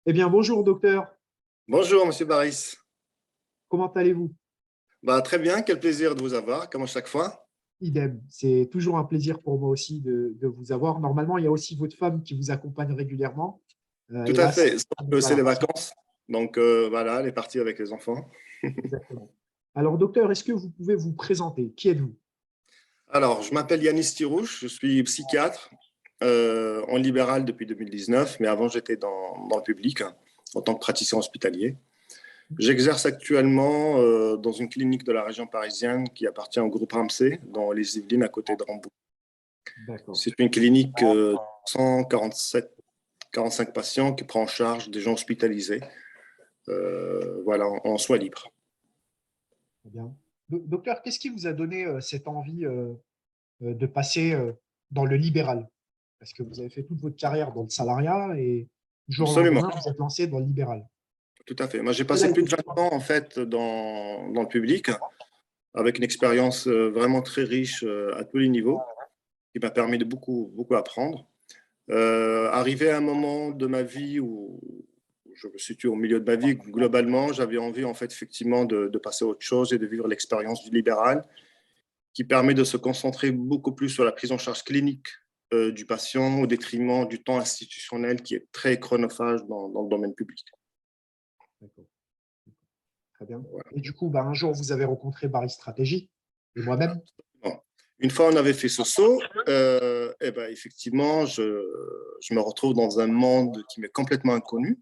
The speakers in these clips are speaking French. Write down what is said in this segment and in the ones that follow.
Eh bien, bonjour docteur, Bonjour, Monsieur Baris. comment allez-vous? Très bien, quel plaisir de vous avoir, comme à chaque fois. Idem, c'est toujours un plaisir pour moi aussi de vous avoir. Normalement, il y a aussi votre femme qui vous accompagne régulièrement. Tout à Hélas, fait, sauf que c'est les voilà, vacances. Donc voilà, elle est partie avec les enfants. exactement. Alors docteur, est-ce que vous pouvez vous présenter? Qui êtes-vous? Alors, je m'appelle Yanis Tirouche, je suis psychiatre en libéral depuis 2019, mais avant j'étais dans le public en tant que praticien hospitalier. J'exerce actuellement dans une clinique de la région parisienne qui appartient au groupe Ramsay, dans les Yvelines, à côté de Rambourg. D'accord, C'est une clinique 147 45 patients qui prend en charge des gens hospitalisés, voilà, en soins libres. très bien. Docteur, qu'est-ce qui vous a donné cette envie de passer dans le libéral? Parce que vous avez fait toute votre carrière dans le salariat et du jour au Absolument, lendemain, vous êtes lancé dans le libéral. tout à fait. Moi, j'ai Quel a passé plus été de 20 ans en fait dans le public, avec une expérience vraiment très riche à tous les niveaux, qui m'a permis de beaucoup apprendre. Arrivé à un moment de ma vie où je me situe au milieu de ma vie, globalement, j'avais envie en fait effectivement de passer à autre chose et de vivre l'expérience du libéral, qui permet de se concentrer beaucoup plus sur la prise en charge clinique du patient au détriment du temps institutionnel qui est très chronophage dans le domaine public. D'accord. Très bien. Voilà. Et du coup, un jour, vous avez rencontré Barry Stratégie et moi-même. Bon. Une fois on avait fait ce saut, et ben effectivement, je me retrouve dans un monde qui m'est complètement inconnu,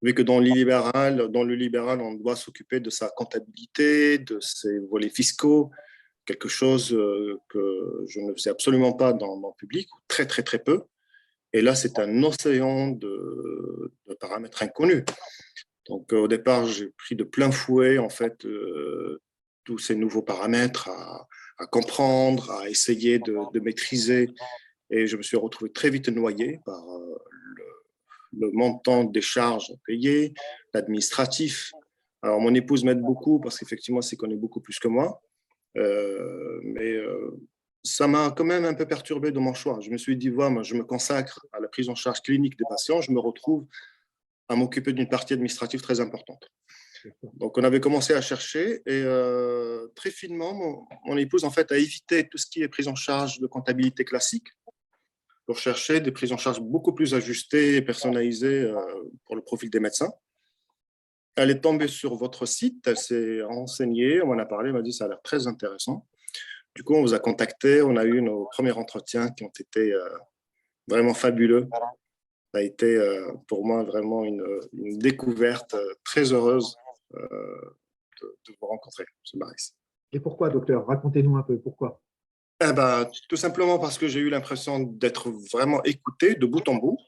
vu que dans le libéral, on doit s'occuper de sa comptabilité, de ses volets fiscaux, quelque chose que je ne faisais absolument pas dans le public, très très très peu. Et là, c'est un océan de paramètres inconnus. Donc, au départ, j'ai pris de plein fouet, en fait, tous ces nouveaux paramètres à comprendre, à essayer de maîtriser. Et je me suis retrouvé très vite noyé par le montant des charges payées, l'administratif. Alors, mon épouse m'aide beaucoup parce qu'effectivement, elle s'y connaît beaucoup plus que moi. Mais ça m'a quand même un peu perturbé de mon choix. Je me suis dit, voilà, moi, je me consacre à la prise en charge clinique des patients, je me retrouve à m'occuper d'une partie administrative très importante. Donc, on avait commencé à chercher et très finement, mon épouse, en fait, a évité tout ce qui est prise en charge de comptabilité classique pour chercher des prises en charge beaucoup plus ajustées et personnalisées pour le profil des médecins. Elle est tombée sur votre site, elle s'est renseignée, on m'en a parlé, elle m'a dit ça a l'air très intéressant. Du coup, on vous a contacté, on a eu nos premiers entretiens qui ont été vraiment fabuleux. Ça a été pour moi vraiment une découverte très heureuse de vous rencontrer, M. Baris. Et pourquoi, docteur? Racontez-nous un peu pourquoi. Tout simplement parce que j'ai eu l'impression d'être vraiment écouté de bout en bout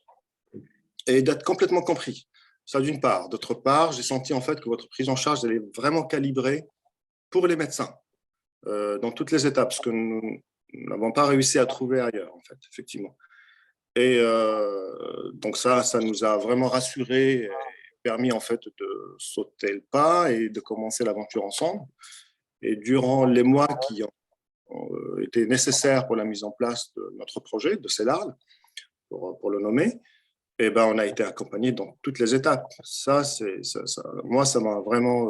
et d'être complètement compris. Ça d'une part. D'autre part, j'ai senti en fait que votre prise en charge elle est vraiment calibrée pour les médecins dans toutes les étapes, ce que nous n'avons pas réussi à trouver ailleurs, en fait, effectivement. Et donc ça nous a vraiment rassurés et permis en fait de sauter le pas et de commencer l'aventure ensemble. Et durant les mois qui ont été nécessaires pour la mise en place de notre projet, de CELARL, pour le nommer, eh ben, on a été accompagné dans toutes les étapes. Moi, ça m'a vraiment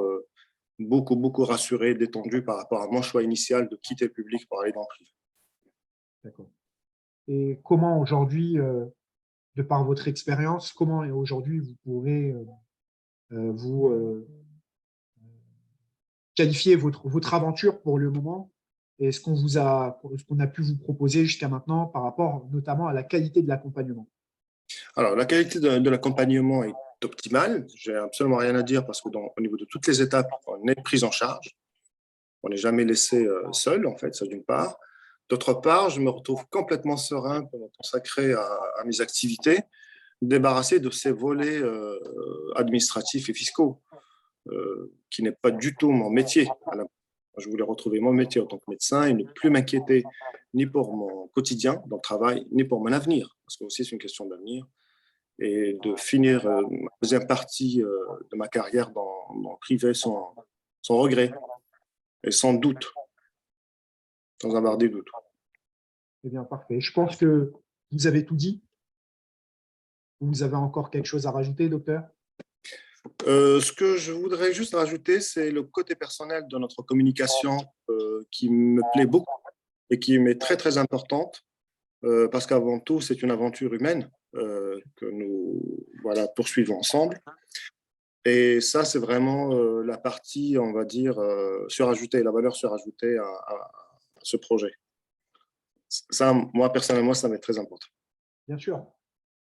beaucoup rassuré, détendu par rapport à mon choix initial de quitter le public pour aller dans le privé. D'accord. Et comment aujourd'hui, de par votre expérience, comment aujourd'hui vous pourrez vous qualifier votre aventure pour le moment et ce qu'on a pu vous proposer jusqu'à maintenant par rapport notamment à la qualité de l'accompagnement? Alors, la qualité de l'accompagnement est optimale. J'ai absolument rien à dire parce que au niveau de toutes les étapes, on est pris en charge. On n'est jamais laissé seul, en fait, ça d'une part. D'autre part, je me retrouve complètement serein pour me consacrer à mes activités, débarrassé de ces volets administratifs et fiscaux, qui n'est pas du tout mon métier. Je voulais retrouver mon métier en tant que médecin et ne plus m'inquiéter ni pour mon quotidien dans le travail, ni pour mon avenir, parce que aussi c'est une question d'avenir, et de finir ma deuxième partie de ma carrière dans le privé sans regret et sans doute, sans avoir des D'accord. doutes. Eh bien, parfait. Je pense que vous avez tout dit. Vous avez encore quelque chose à rajouter, docteur? Ce que je voudrais juste rajouter, c'est le côté personnel de notre communication qui me plaît beaucoup et qui m'est très, très importante parce qu'avant tout, c'est une aventure humaine que nous voilà, poursuivons ensemble. Et ça, c'est vraiment la partie, on va dire, surajoutée, la valeur surajoutée à ce projet. Ça, moi, personnellement, ça m'est très important. Bien sûr,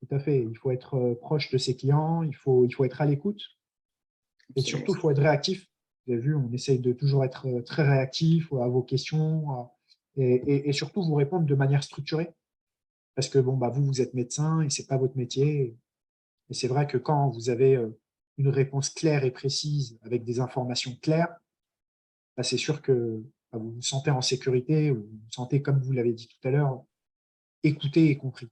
tout à fait. Il faut être proche de ses clients, il faut être à l'écoute et Absolument. surtout, il faut être réactif. Vous avez vu, on essaye de toujours être très réactif à vos questions et surtout vous répondre de manière structurée. Parce que bon, bah, vous, vous êtes médecin et c'est pas votre métier. Et c'est vrai que quand vous avez une réponse claire et précise avec des informations claires, bah, c'est sûr que bah, vous vous sentez en sécurité, vous vous sentez, comme vous l'avez dit tout à l'heure, écouté et compris.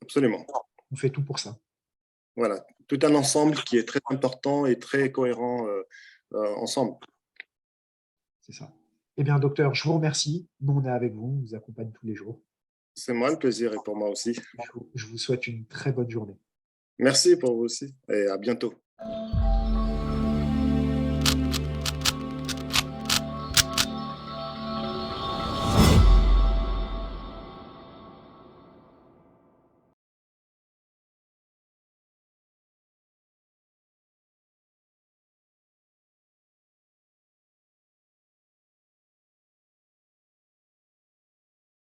Absolument. On fait tout pour ça. Voilà, tout un ensemble qui est très important et très cohérent ensemble. C'est ça. Eh bien, docteur, je vous remercie. Nous, on est avec vous, on vous accompagne tous les jours. C'est moi le plaisir et pour moi aussi. Je vous souhaite une très bonne journée. Merci pour vous aussi et à bientôt.